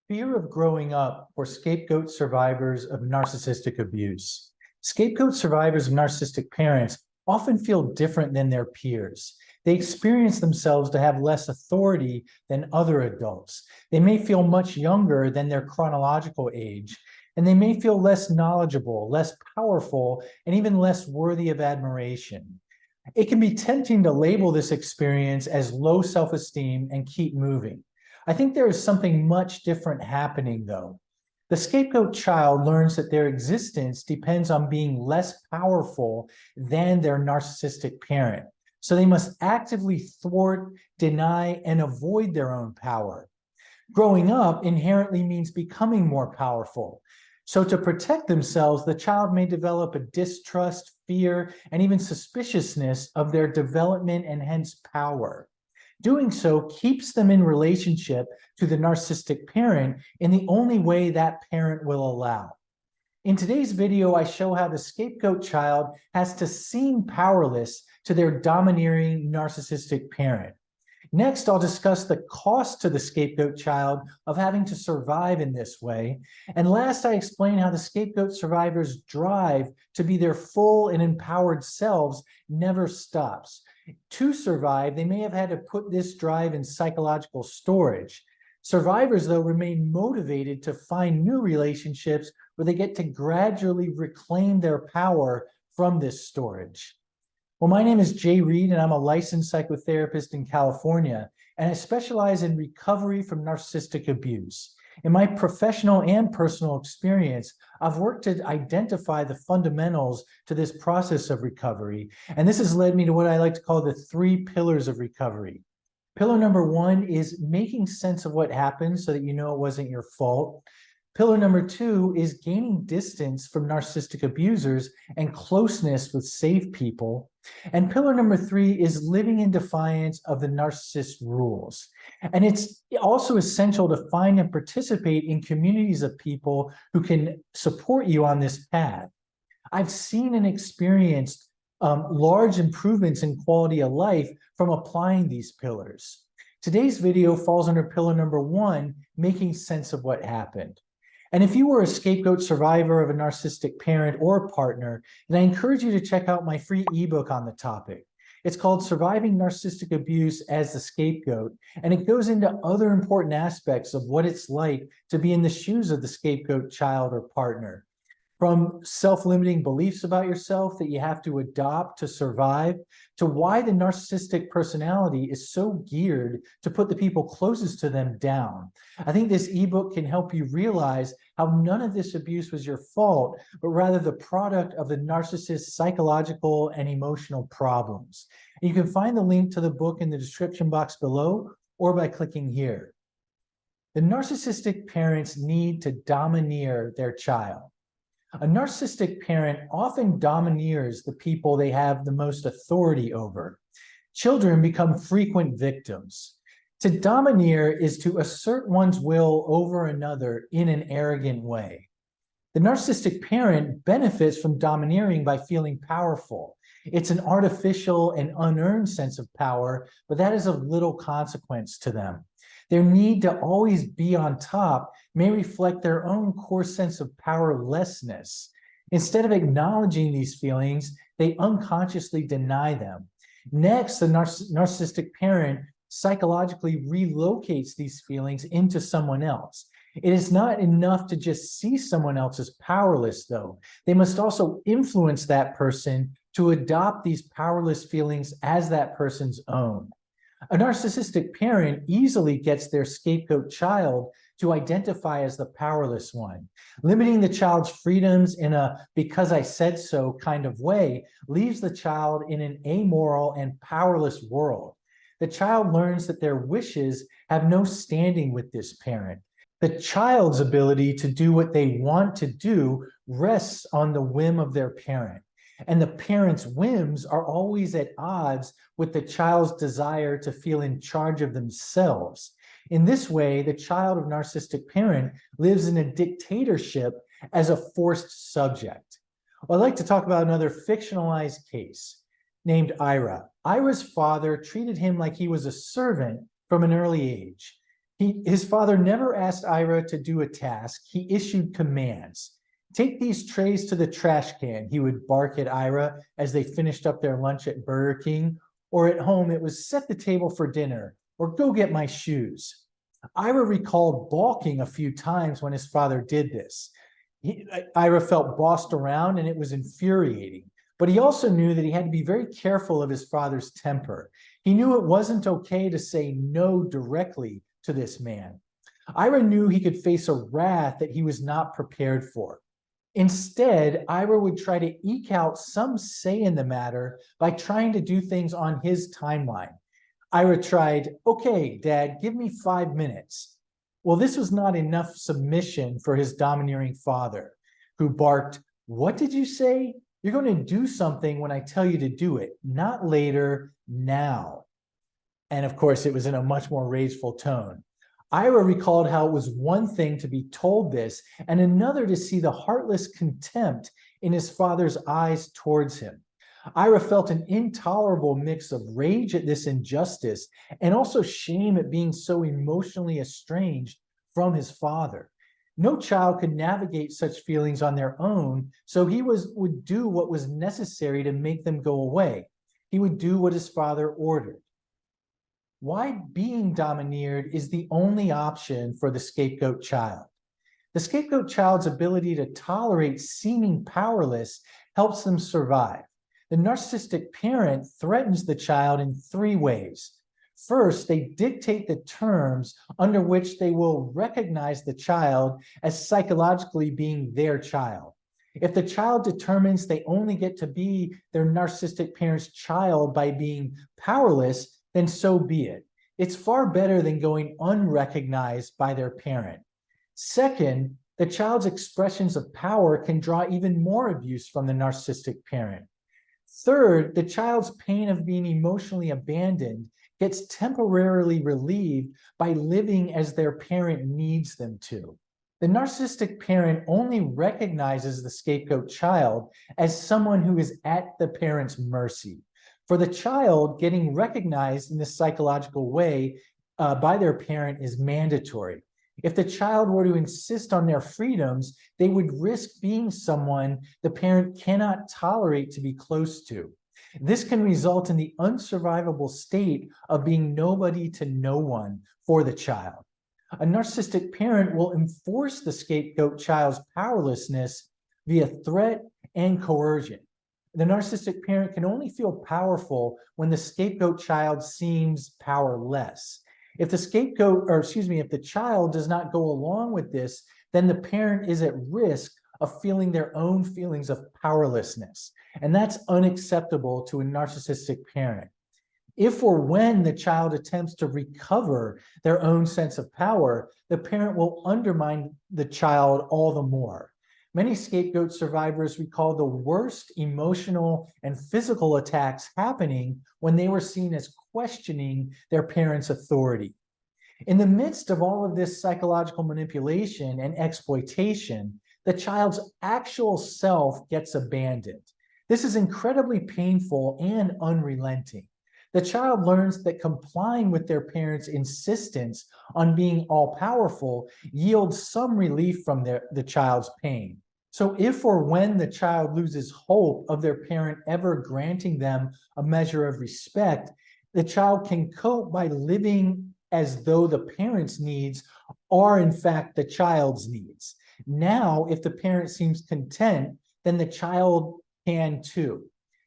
Fear of growing up for scapegoat survivors of narcissistic abuse. Scapegoat survivors of narcissistic parents often feel different than their peers. They experience themselves to have less authority than other adults. They may feel much younger than their chronological age, and they may feel less knowledgeable, less powerful, and even less worthy of admiration. It can be tempting to label this experience as low self-esteem and keep moving. I think there is something much different happening, though. The scapegoat child learns that their existence depends on being less powerful than their narcissistic parent. So they must actively thwart, deny, and avoid their own power. Growing up inherently means becoming more powerful. So to protect themselves, the child may develop a distrust, fear, and even suspiciousness of their development and hence power. Doing so keeps them in relationship to the narcissistic parent in the only way that parent will allow. In today's video, I show how the scapegoat child has to seem powerless to their domineering narcissistic parent. Next, I'll discuss the cost to the scapegoat child of having to survive in this way. And last, I explain how the scapegoat survivor's drive to be their full and empowered selves never stops. To survive, they may have had to put this drive in psychological storage. Survivors, though, remain motivated to find new relationships where they get to gradually reclaim their power from this storage. Well, my name is Jay Reed, and I'm a licensed psychotherapist in California, and I specialize in recovery from narcissistic abuse. In my professional and personal experience, I've worked to identify the fundamentals to this process of recovery, and this has led me to what I like to call the 3 pillars of recovery. Pillar number 1 is making sense of what happened so that you know it wasn't your fault. Pillar number 2 is gaining distance from narcissistic abusers and closeness with safe people. And pillar number 3 is living in defiance of the narcissist rules. And it's also essential to find and participate in communities of people who can support you on this path. I've seen and experienced large improvements in quality of life from applying these pillars. Today's video falls under pillar number 1, making sense of what happened. And if you were a scapegoat survivor of a narcissistic parent or partner, then I encourage you to check out my free ebook on the topic. It's called Surviving Narcissistic Abuse as the Scapegoat, and it goes into other important aspects of what it's like to be in the shoes of the scapegoat child or partner. From self-limiting beliefs about yourself that you have to adopt to survive, to why the narcissistic personality is so geared to put the people closest to them down. I think this ebook can help you realize how none of this abuse was your fault, but rather the product of the narcissist's psychological and emotional problems. And you can find the link to the book in the description box below or by clicking here. The narcissistic parents need to domineer their child. A narcissistic parent often domineers the people they have the most authority over. Children become frequent victims. To domineer is to assert one's will over another in an arrogant way. The narcissistic parent benefits from domineering by feeling powerful. It's an artificial and unearned sense of power, but that is of little consequence to them. Their need to always be on top may reflect their own core sense of powerlessness. Instead of acknowledging these feelings, they unconsciously deny them. Next, the narcissistic parent psychologically relocates these feelings into someone else. It is not enough to just see someone else as powerless, though. They must also influence that person to adopt these powerless feelings as that person's own. A narcissistic parent easily gets their scapegoat child to identify as the powerless one. Limiting the child's freedoms in a because I said so kind of way leaves the child in an amoral and powerless world. The child learns that their wishes have no standing with this parent. The child's ability to do what they want to do rests on the whim of their parent. And the parent's whims are always at odds with the child's desire to feel in charge of themselves. In this way, the child of narcissistic parent lives in a dictatorship as a forced subject. Well, I'd like to talk about another fictionalized case named Ira. Ira's father treated him like he was a servant from an early age. His father never asked Ira to do a task. He issued commands. Take these trays to the trash can, he would bark at Ira as they finished up their lunch at Burger King, or at home it was set the table for dinner, or go get my shoes. Ira recalled balking a few times when his father did this. Ira felt bossed around and it was infuriating, but he also knew that he had to be very careful of his father's temper. He knew it wasn't okay to say no directly to this man. Ira knew he could face a wrath that he was not prepared for. Instead, Ira would try to eke out some say in the matter by trying to do things on his timeline. Ira tried, okay, Dad, give me 5 minutes. Well, this was not enough submission for his domineering father, who barked, what did you say? You're going to do something when I tell you to do it, not later, now. And of course, it was in a much more rageful tone. Ira recalled how it was one thing to be told this and another to see the heartless contempt in his father's eyes towards him. Ira felt an intolerable mix of rage at this injustice and also shame at being so emotionally estranged from his father. No child could navigate such feelings on their own, so he would do what was necessary to make them go away. He would do what his father ordered. Why being domineered is the only option for the scapegoat child. The scapegoat child's ability to tolerate seeming powerless helps them survive. The narcissistic parent threatens the child in 3 ways. First, they dictate the terms under which they will recognize the child as psychologically being their child. If the child determines they only get to be their narcissistic parent's child by being powerless, then so be it. It's far better than going unrecognized by their parent. Second, the child's expressions of power can draw even more abuse from the narcissistic parent. Third, the child's pain of being emotionally abandoned gets temporarily relieved by living as their parent needs them to. The narcissistic parent only recognizes the scapegoat child as someone who is at the parent's mercy. For the child, getting recognized in this psychological way by their parent is mandatory. If the child were to insist on their freedoms, they would risk being someone the parent cannot tolerate to be close to. This can result in the unsurvivable state of being nobody to no one for the child. A narcissistic parent will enforce the scapegoat child's powerlessness via threat and coercion. The narcissistic parent can only feel powerful when the scapegoat child seems powerless. If the child does not go along with this, then the parent is at risk of feeling their own feelings of powerlessness. And that's unacceptable to a narcissistic parent. If or when the child attempts to recover their own sense of power, the parent will undermine the child all the more. Many scapegoat survivors recall the worst emotional and physical attacks happening when they were seen as questioning their parents' authority. In the midst of all of this psychological manipulation and exploitation, the child's actual self gets abandoned. This is incredibly painful and unrelenting. The child learns that complying with their parents' insistence on being all-powerful yields some relief from the child's pain. So if or when the child loses hope of their parent ever granting them a measure of respect, the child can cope by living as though the parent's needs are in fact the child's needs. Now, if the parent seems content, then the child can too.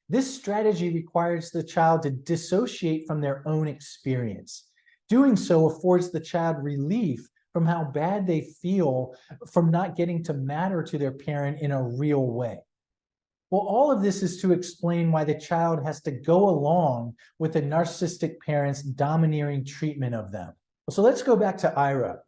This strategy requires the child to dissociate from their own experience. Doing so affords the child relief from how bad they feel from not getting to matter to their parent in a real way. Well, all of this is to explain why the child has to go along with the narcissistic parent's domineering treatment of them. So let's go back to Ira.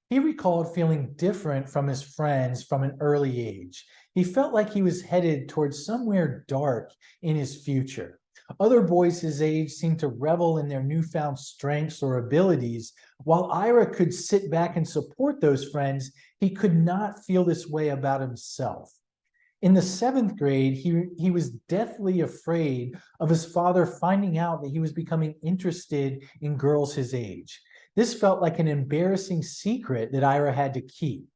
He recalled feeling different from his friends from an early age. He felt like he was headed towards somewhere dark in his future. Other boys his age seemed to revel in their newfound strengths or abilities. While Ira could sit back and support those friends, he could not feel this way about himself. In the 7th grade, he was deathly afraid of his father finding out that he was becoming interested in girls his age. This felt like an embarrassing secret that Ira had to keep.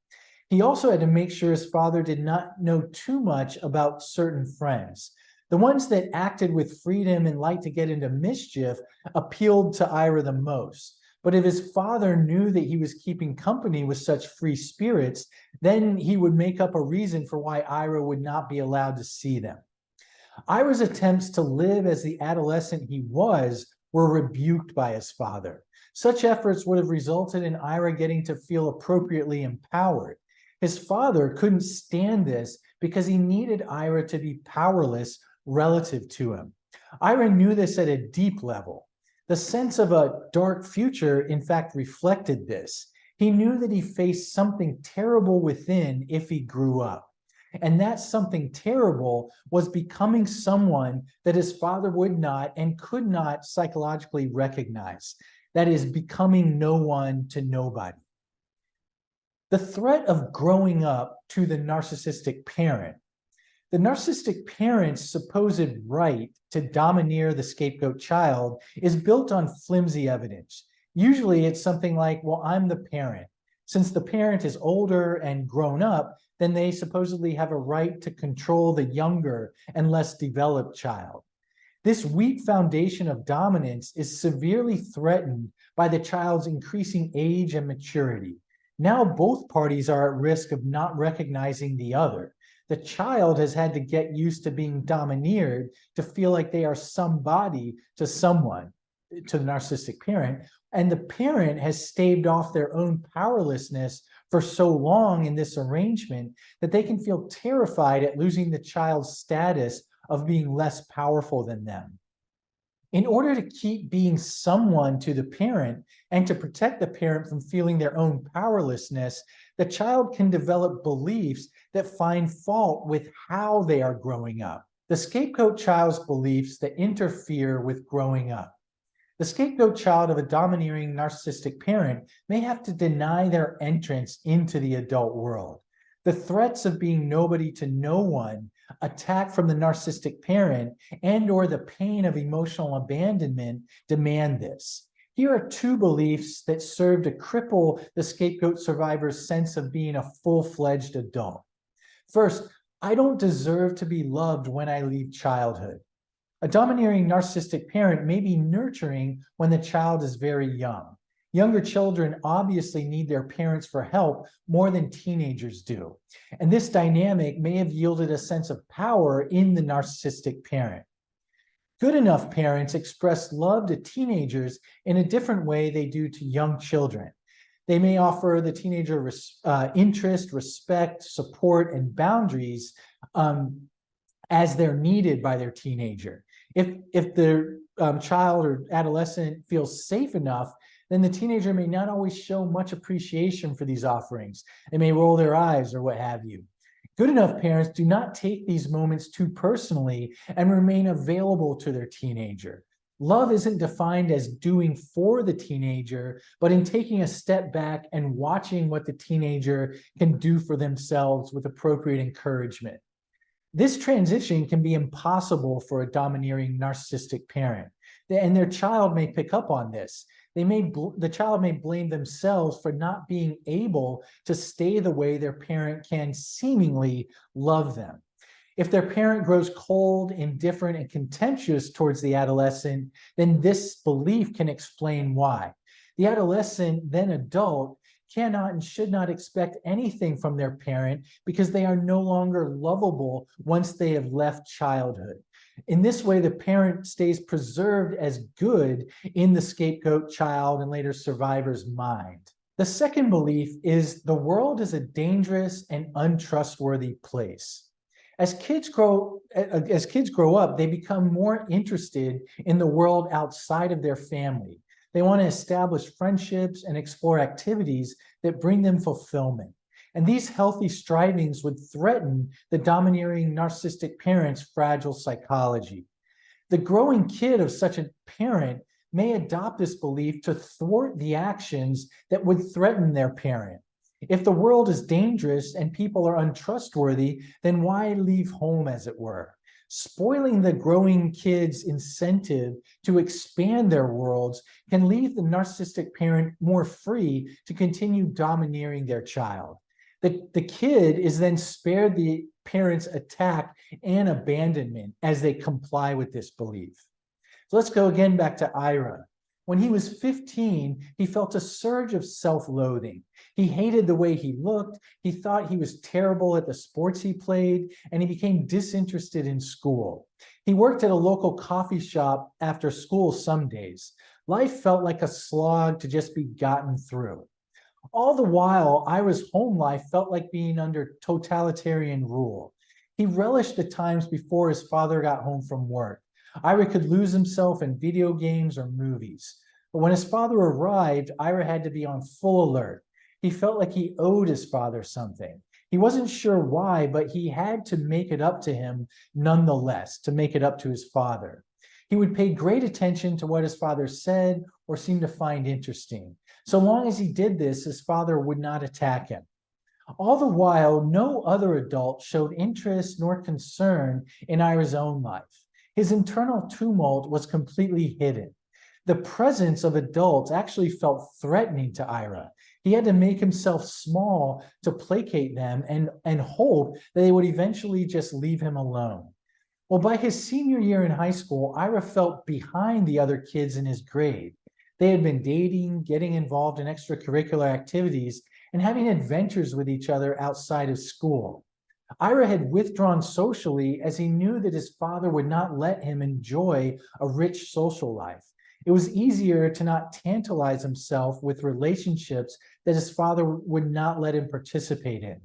He also had to make sure his father did not know too much about certain friends. The ones that acted with freedom and liked to get into mischief appealed to Ira the most. But if his father knew that he was keeping company with such free spirits, then he would make up a reason for why Ira would not be allowed to see them. Ira's attempts to live as the adolescent he was were rebuked by his father. Such efforts would have resulted in Ira getting to feel appropriately empowered. His father couldn't stand this because he needed Ira to be powerless relative to him. Ira knew this at a deep level. The sense of a dark future, in fact, reflected this. He knew that he faced something terrible within if he grew up. And that something terrible was becoming someone that his father would not and could not psychologically recognize. That is, becoming no one to nobody. The threat of growing up to the narcissistic parent. The narcissistic parent's supposed right to domineer the scapegoat child is built on flimsy evidence. Usually it's something like, well, I'm the parent. Since the parent is older and grown up, then they supposedly have a right to control the younger and less developed child. This weak foundation of dominance is severely threatened by the child's increasing age and maturity. Now both parties are at risk of not recognizing the other. The child has had to get used to being domineered to feel like they are somebody to someone, to the narcissistic parent, and the parent has staved off their own powerlessness for so long in this arrangement that they can feel terrified at losing the child's status of being less powerful than them. In order to keep being someone to the parent and to protect the parent from feeling their own powerlessness, the child can develop beliefs that find fault with how they are growing up. The scapegoat child's beliefs that interfere with growing up. The scapegoat child of a domineering narcissistic parent may have to deny their entrance into the adult world. The threats of being nobody to no one, attack from the narcissistic parent, and/or the pain of emotional abandonment demand this. Here are two beliefs that serve to cripple the scapegoat survivor's sense of being a full-fledged adult. First, I don't deserve to be loved when I leave childhood. A domineering narcissistic parent may be nurturing when the child is very young. Younger children obviously need their parents for help more than teenagers do. And this dynamic may have yielded a sense of power in the narcissistic parent. Good enough parents express love to teenagers in a different way they do to young children. They may offer the teenager interest, respect, support, and boundaries as they're needed by their teenager. If their child or adolescent feels safe enough, then the teenager may not always show much appreciation for these offerings. They may roll their eyes or what have you. Good enough parents do not take these moments too personally and remain available to their teenager. Love isn't defined as doing for the teenager, but in taking a step back and watching what the teenager can do for themselves with appropriate encouragement. This transition can be impossible for a domineering narcissistic parent, and their child may pick up on this. The child may blame themselves for not being able to stay the way their parent can seemingly love them. If their parent grows cold, indifferent, and contemptuous towards the adolescent, then this belief can explain why. The adolescent, then adult, cannot and should not expect anything from their parent because they are no longer lovable once they have left childhood. In this way, the parent stays preserved as good in the scapegoat child and later survivor's mind. The second belief is the world is a dangerous and untrustworthy place. As kids grow up, they become more interested in the world outside of their family. They want to establish friendships and explore activities that bring them fulfillment. And these healthy strivings would threaten the domineering narcissistic parent's fragile psychology. The growing kid of such a parent may adopt this belief to thwart the actions that would threaten their parent. If the world is dangerous and people are untrustworthy, then why leave home, as it were? Spoiling the growing kid's incentive to expand their worlds can leave the narcissistic parent more free to continue domineering their child. The kid is then spared the parent's attack and abandonment as they comply with this belief. So let's go again back to Ira. When he was 15, he felt a surge of self-loathing. He hated the way he looked, he thought he was terrible at the sports he played, and he became disinterested in school. He worked at a local coffee shop after school some days. Life felt like a slog to just be gotten through. All the while, Ira's home life felt like being under totalitarian rule. He relished the times before his father got home from work. Ira could lose himself in video games or movies. But when his father arrived, Ira had to be on full alert. He felt like he owed his father something. He wasn't sure why, but he had to make it up to him nonetheless, to make it up to his father. He would pay great attention to what his father said or seemed to find interesting. So long as he did this, his father would not attack him. All the while, no other adult showed interest nor concern in Ira's own life. His internal tumult was completely hidden. The presence of adults actually felt threatening to Ira. He had to make himself small to placate them and hope that they would eventually just leave him alone. Well, by his senior year in high school, Ira felt behind the other kids in his grade. They had been dating, getting involved in extracurricular activities, and having adventures with each other outside of school. Ira had withdrawn socially as he knew that his father would not let him enjoy a rich social life. It was easier to not tantalize himself with relationships that his father would not let him participate in.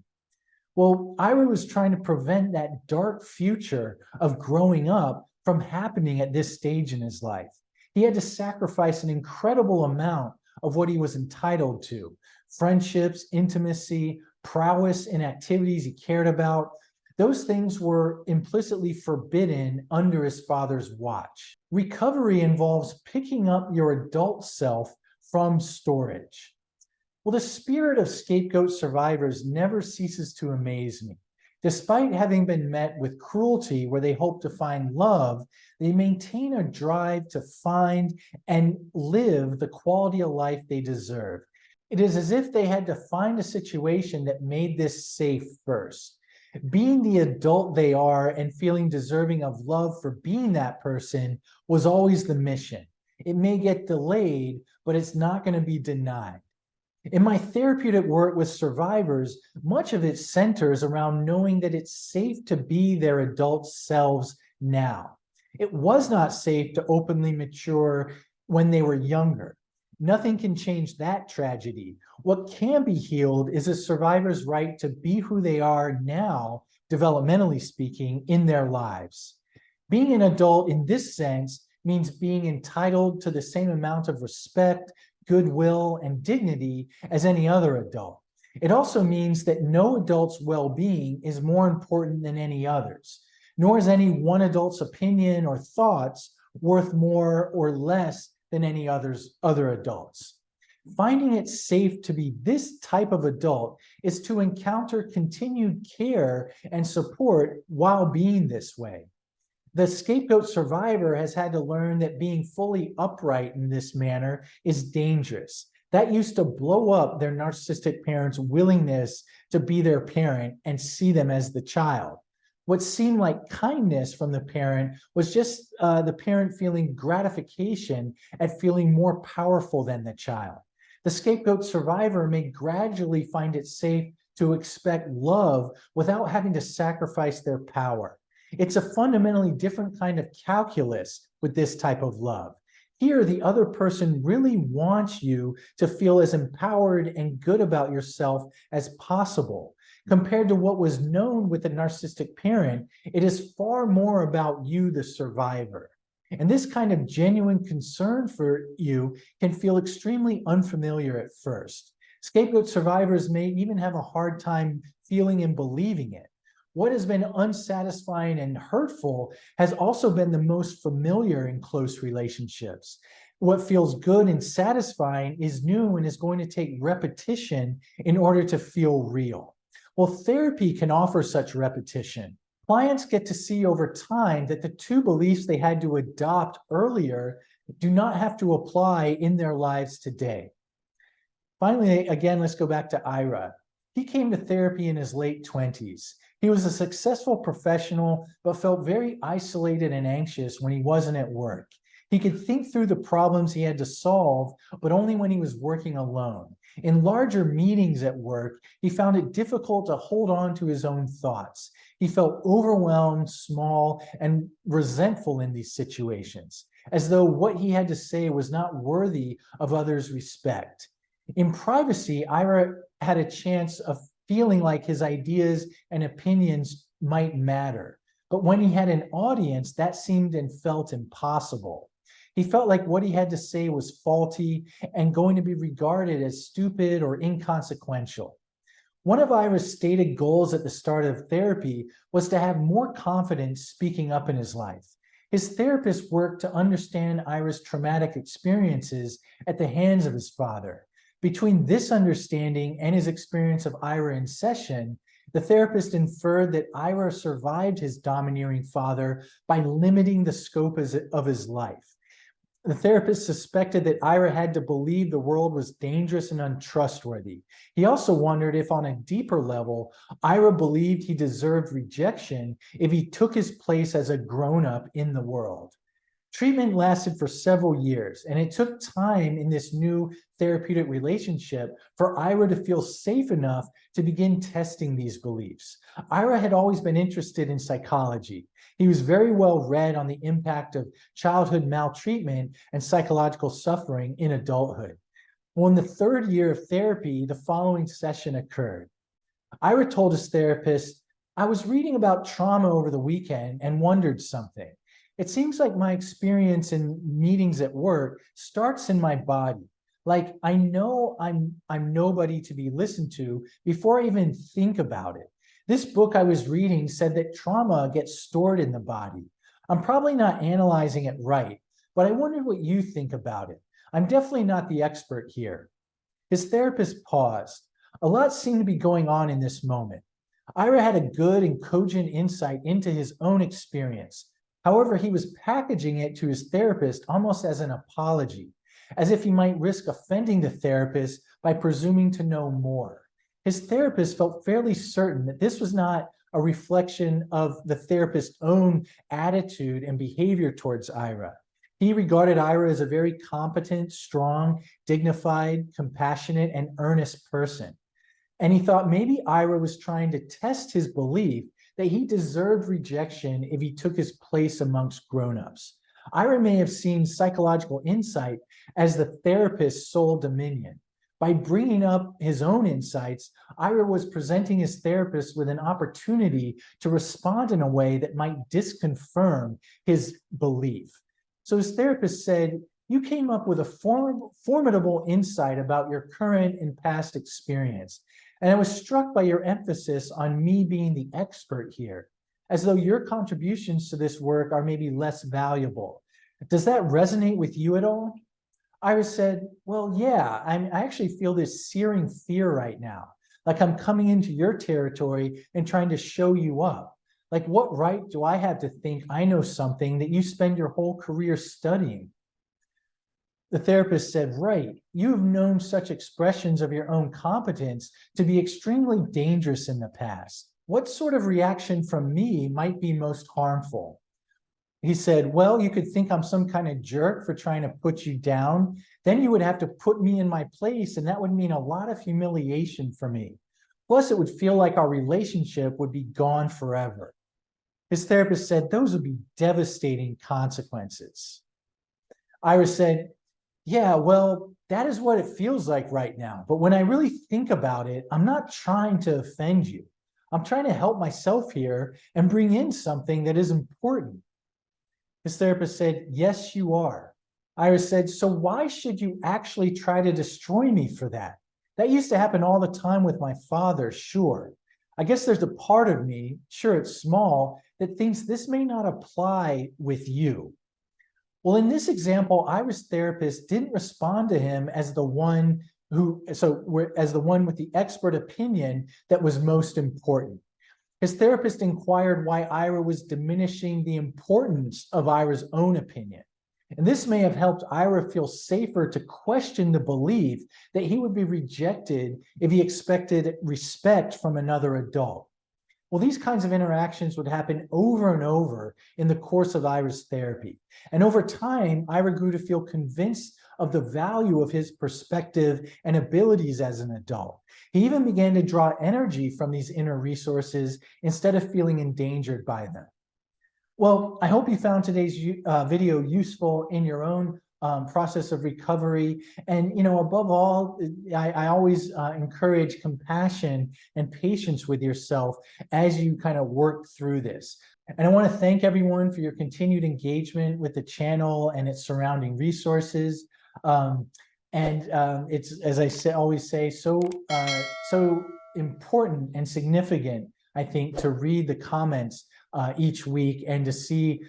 Well, Ira was trying to prevent that dark future of growing up from happening at this stage in his life. He had to sacrifice an incredible amount of what he was entitled to: friendships, intimacy, prowess in activities he cared about. Those things were implicitly forbidden under his father's watch. Recovery involves picking up your adult self from storage. Well, the spirit of scapegoat survivors never ceases to amaze me. Despite having been met with cruelty where they hope to find love, they maintain a drive to find and live the quality of life they deserve. It is as if they had to find a situation that made this safe first. Being the adult they are and feeling deserving of love for being that person was always the mission. It may get delayed, but it's not going to be denied. In my therapeutic work with survivors, much of it centers around knowing that it's safe to be their adult selves now. It was not safe to openly mature when they were younger. Nothing can change that tragedy. What can be healed is a survivor's right to be who they are now, developmentally speaking, in their lives. Being an adult in this sense means being entitled to the same amount of respect, goodwill, and dignity as any other adult. It also means that no adult's well-being is more important than any other's, nor is any one adult's opinion or thoughts worth more or less than any other adults. Finding it safe to be this type of adult is to encounter continued care and support while being this way. The scapegoat survivor has had to learn that being fully upright in this manner is dangerous. That used to blow up their narcissistic parents' willingness to be their parent and see them as the child. What seemed like kindness from the parent was just the parent feeling gratification at feeling more powerful than the child. The scapegoat survivor may gradually find it safe to expect love without having to sacrifice their power. It's a fundamentally different kind of calculus with this type of love. Here, the other person really wants you to feel as empowered and good about yourself as possible. Compared to what was known with the narcissistic parent, it is far more about you, the survivor. And this kind of genuine concern for you can feel extremely unfamiliar at first. Scapegoat survivors may even have a hard time feeling and believing it. What has been unsatisfying and hurtful has also been the most familiar in close relationships. What feels good and satisfying is new and is going to take repetition in order to feel real. Well, therapy can offer such repetition. Clients get to see over time that the two beliefs they had to adopt earlier do not have to apply in their lives today. Finally, again, let's go back to Ira. He came to therapy in his late 20s. He was a successful professional, but felt very isolated and anxious when he wasn't at work. He could think through the problems he had to solve, but only when he was working alone. In larger meetings at work, he found it difficult to hold on to his own thoughts. He felt overwhelmed, small, and resentful in these situations, as though what he had to say was not worthy of others' respect. In privacy, Ira had a chance of feeling like his ideas and opinions might matter. But when he had an audience, that seemed and felt impossible. He felt like what he had to say was faulty and going to be regarded as stupid or inconsequential. One of Ira's stated goals at the start of therapy was to have more confidence speaking up in his life. His therapist worked to understand Ira's traumatic experiences at the hands of his father. Between this understanding and his experience of Ira in session, the therapist inferred that Ira survived his domineering father by limiting the scope of his life. The therapist suspected that Ira had to believe the world was dangerous and untrustworthy. He also wondered if, on a deeper level, Ira believed he deserved rejection if he took his place as a grown-up in the world. Treatment lasted for several years, and it took time in this new therapeutic relationship for Ira to feel safe enough to begin testing these beliefs. Ira had always been interested in psychology. He was very well read on the impact of childhood maltreatment and psychological suffering in adulthood. Well, in the third year of therapy, the following session occurred. Ira told his therapist, "I was reading about trauma over the weekend and wondered something. It seems like my experience in meetings at work starts in my body. Like I know I'm nobody to be listened to before I even think about it. This book I was reading said that trauma gets stored in the body. I'm probably not analyzing it right, but I wonder what you think about it. I'm definitely not the expert here." His therapist paused. A lot seemed to be going on in this moment. Ira had a good and cogent insight into his own experience. However, he was packaging it to his therapist almost as an apology, as if he might risk offending the therapist by presuming to know more. His therapist felt fairly certain that this was not a reflection of the therapist's own attitude and behavior towards Ira. He regarded Ira as a very competent, strong, dignified, compassionate, and earnest person. And he thought maybe Ira was trying to test his belief that he deserved rejection if he took his place amongst grown-ups. Ira may have seen psychological insight as the therapist's sole dominion. By bringing up his own insights, Ira was presenting his therapist with an opportunity to respond in a way that might disconfirm his belief. So his therapist said, "You came up with a formidable insight about your current and past experience. And I was struck by your emphasis on me being the expert here, as though your contributions to this work are maybe less valuable. Does that resonate with you at all?" Ira said, "Well, yeah, I actually feel this searing fear right now, like I'm coming into your territory and trying to show you up. Like, what right do I have to think I know something that you spend your whole career studying?" The therapist said, "Right, you've known such expressions of your own competence to be extremely dangerous in the past. What sort of reaction from me might be most harmful?" He said, "Well, you could think I'm some kind of jerk for trying to put you down. Then you would have to put me in my place, and that would mean a lot of humiliation for me. Plus, it would feel like our relationship would be gone forever." His therapist said, "Those would be devastating consequences." Ira said, "Yeah, well, that is what it feels like right now. But when I really think about it, I'm not trying to offend you. I'm trying to help myself here and bring in something that is important." His therapist said, "Yes, you are." Ira said, "So why should you actually try to destroy me for that? That used to happen all the time with my father, sure. I guess there's a part of me, sure it's small, that thinks this may not apply with you." Well, in this example, Ira's therapist didn't respond to him as the one with the expert opinion that was most important. His therapist inquired why Ira was diminishing the importance of Ira's own opinion. And this may have helped Ira feel safer to question the belief that he would be rejected if he expected respect from another adult. Well, these kinds of interactions would happen over and over in the course of Ira's therapy. And over time, Ira grew to feel convinced of the value of his perspective and abilities as an adult. He even began to draw energy from these inner resources instead of feeling endangered by them. Well, I hope you found today's video useful in your own process of recovery. And, above all, I always encourage compassion and patience with yourself as you kind of work through this. And I want to thank everyone for your continued engagement with the channel and its surrounding resources. It's, as I always say, so important and significant, I think, to read the comments each week and to see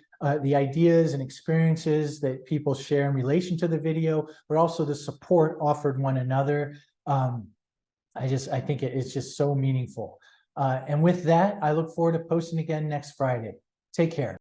the ideas and experiences that people share in relation to the video, but also the support offered one another. I think it's just so meaningful. And with that, I look forward to posting again next Friday. Take care.